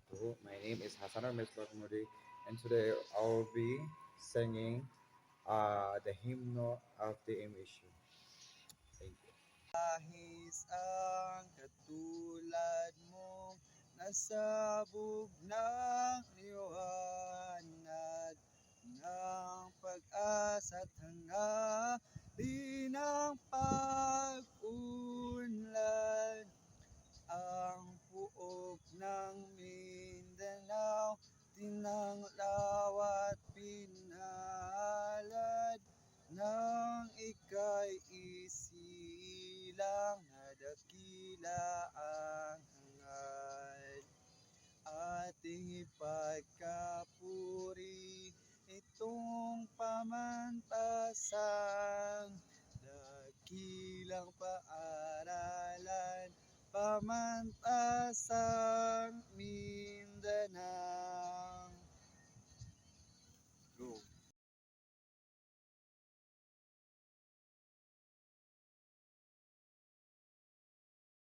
My name is Hassan Misbahmudi, and today I'll be singing the hymn of the MSU. Thank you. Ahis ang katulad mo, nasabog ng liwanag ng pag-asa at hangarin ng pag-unlad. Ang puok ng Mindanao, tinanglaw at pinalad nang ika'y isilang na dakila ang hangad. Ating ipagkapuri itong pamantasang dakilang paaralan, pamantasang